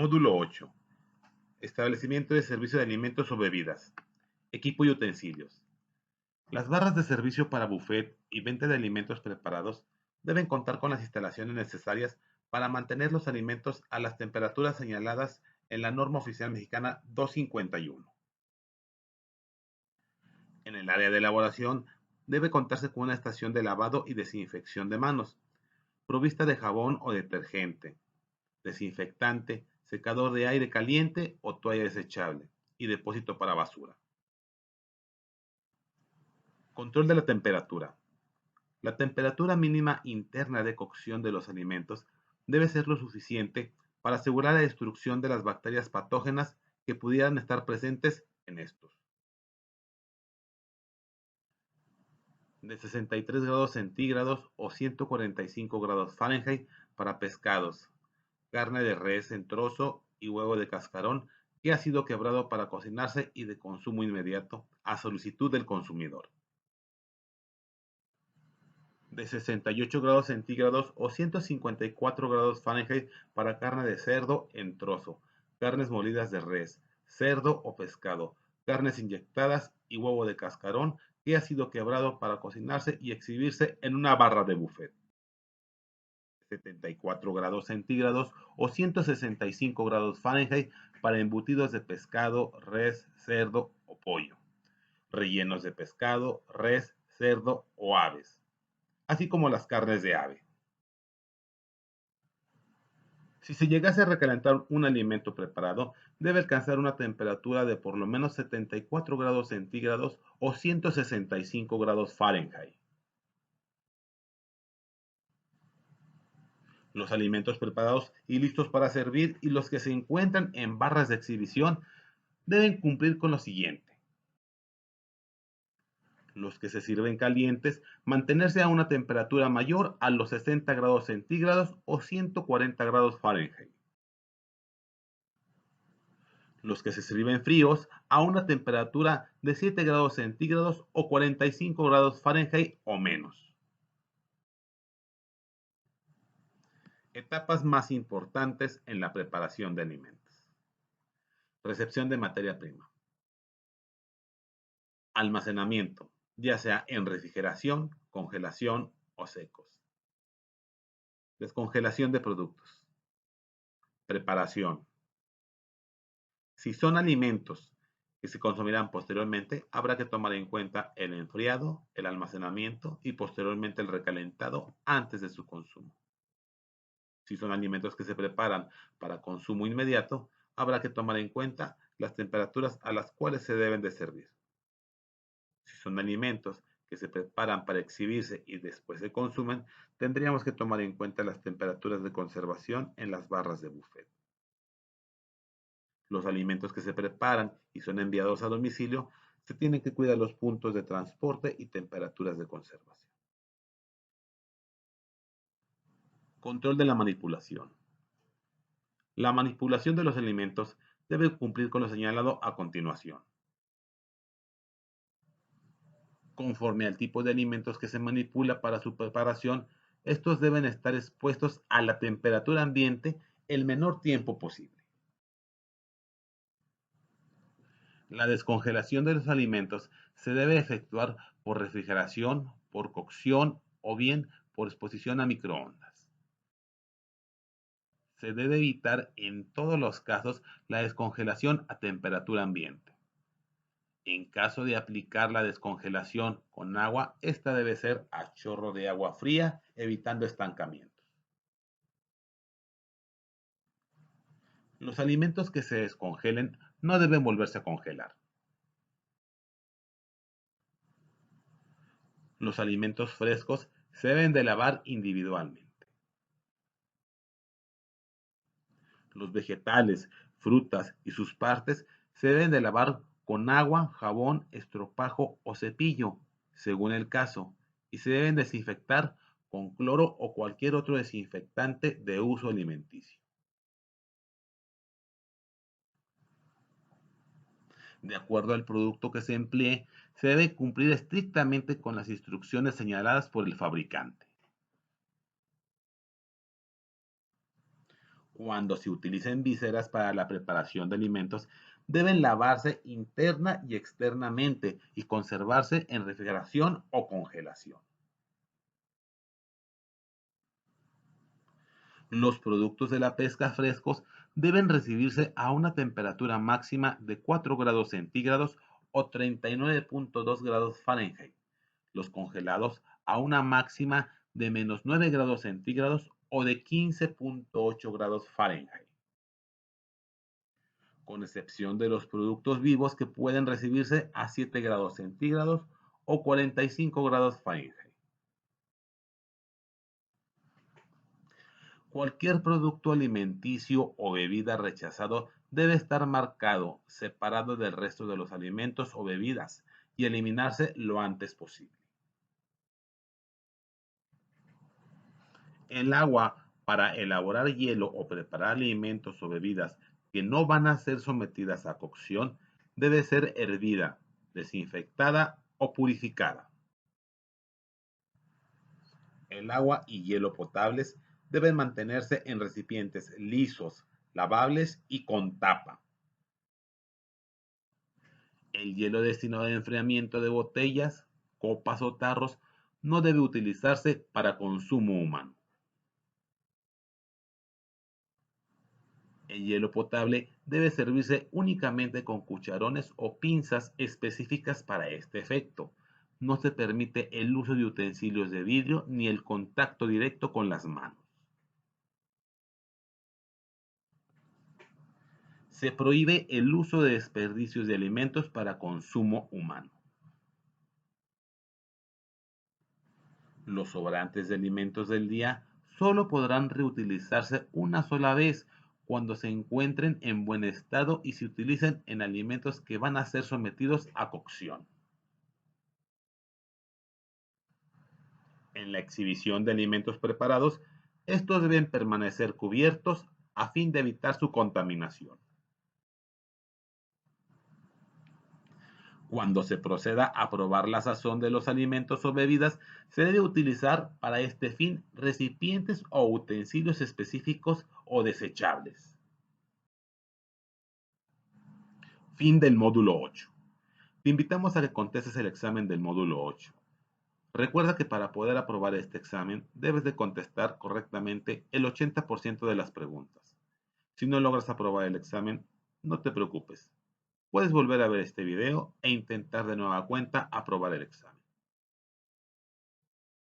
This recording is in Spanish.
Módulo 8. Establecimiento de servicio de alimentos o bebidas. Equipo y utensilios. Las barras de servicio para buffet y venta de alimentos preparados deben contar con las instalaciones necesarias para mantener los alimentos a las temperaturas señaladas en la norma oficial mexicana 251. En el área de elaboración debe contarse con una estación de lavado y desinfección de manos, provista de jabón o detergente, desinfectante, secador de aire caliente o toalla desechable y depósito para basura. Control de la temperatura. La temperatura mínima interna de cocción de los alimentos debe ser lo suficiente para asegurar la destrucción de las bacterias patógenas que pudieran estar presentes en estos. De 63 grados centígrados o 145 grados Fahrenheit para pescados, carne de res en trozo y huevo de cascarón que ha sido quebrado para cocinarse y de consumo inmediato a solicitud del consumidor. De 68 grados centígrados o 154 grados Fahrenheit para carne de cerdo en trozo, carnes molidas de res, cerdo o pescado, carnes inyectadas y huevo de cascarón que ha sido quebrado para cocinarse y exhibirse en una barra de buffet. 74 grados centígrados o 165 grados Fahrenheit para embutidos de pescado, res, cerdo o pollo, rellenos de pescado, res, cerdo o aves, así como las carnes de ave. Si se llegase a recalentar un alimento preparado, debe alcanzar una temperatura de por lo menos 74 grados centígrados o 165 grados Fahrenheit. Los alimentos preparados y listos para servir y los que se encuentran en barras de exhibición deben cumplir con lo siguiente. Los que se sirven calientes, mantenerse a una temperatura mayor a los 60 grados centígrados o 140 grados Fahrenheit. Los que se sirven fríos a una temperatura de 7 grados centígrados o 45 grados Fahrenheit o menos. Etapas más importantes en la preparación de alimentos. Recepción de materia prima. Almacenamiento, ya sea en refrigeración, congelación o secos. Descongelación de productos. Preparación. Si son alimentos que se consumirán posteriormente, habrá que tomar en cuenta el enfriado, el almacenamiento y posteriormente el recalentado antes de su consumo. Si son alimentos que se preparan para consumo inmediato, habrá que tomar en cuenta las temperaturas a las cuales se deben de servir. Si son alimentos que se preparan para exhibirse y después se consumen, tendríamos que tomar en cuenta las temperaturas de conservación en las barras de buffet. Los alimentos que se preparan y son enviados a domicilio, se tienen que cuidar los puntos de transporte y temperaturas de conservación. Control de la manipulación. La manipulación de los alimentos debe cumplir con lo señalado a continuación. Conforme al tipo de alimentos que se manipula para su preparación, estos deben estar expuestos a la temperatura ambiente el menor tiempo posible. La descongelación de los alimentos se debe efectuar por refrigeración, por cocción o bien por exposición a microondas. Se debe evitar en todos los casos la descongelación a temperatura ambiente. En caso de aplicar la descongelación con agua, esta debe ser a chorro de agua fría, evitando estancamientos. Los alimentos que se descongelen no deben volverse a congelar. Los alimentos frescos se deben de lavar individualmente. Los vegetales, frutas y sus partes se deben de lavar con agua, jabón, estropajo o cepillo, según el caso, y se deben desinfectar con cloro o cualquier otro desinfectante de uso alimenticio. De acuerdo al producto que se emplee, se debe cumplir estrictamente con las instrucciones señaladas por el fabricante. Cuando se utilicen viseras para la preparación de alimentos, deben lavarse interna y externamente y conservarse en refrigeración o congelación. Los productos de la pesca frescos deben recibirse a una temperatura máxima de 4 grados centígrados o 39,2 grados Fahrenheit. Los congelados a una máxima de menos 9 grados centígrados o de 15,8 grados Fahrenheit, con excepción de los productos vivos que pueden recibirse a 7 grados centígrados o 45 grados Fahrenheit. Cualquier producto alimenticio o bebida rechazado debe estar marcado, separado del resto de los alimentos o bebidas y eliminarse lo antes posible. El agua para elaborar hielo o preparar alimentos o bebidas que no van a ser sometidas a cocción debe ser hervida, desinfectada o purificada. El agua y hielo potables deben mantenerse en recipientes lisos, lavables y con tapa. El hielo destinado al enfriamiento de botellas, copas o tarros no debe utilizarse para consumo humano. El hielo potable debe servirse únicamente con cucharones o pinzas específicas para este efecto. No se permite el uso de utensilios de vidrio ni el contacto directo con las manos. Se prohíbe el uso de desperdicios de alimentos para consumo humano. Los sobrantes de alimentos del día solo podrán reutilizarse una sola vez cuando se encuentren en buen estado y se utilicen en alimentos que van a ser sometidos a cocción. En la exhibición de alimentos preparados, estos deben permanecer cubiertos a fin de evitar su contaminación. Cuando se proceda a probar la sazón de los alimentos o bebidas, se debe utilizar para este fin recipientes o utensilios específicos o desechables. Fin del módulo 8. Te invitamos a que contestes el examen del módulo 8. Recuerda que para poder aprobar este examen debes de contestar correctamente el 80% de las preguntas. Si no logras aprobar el examen, no te preocupes. Puedes volver a ver este video e intentar de nueva cuenta aprobar el examen.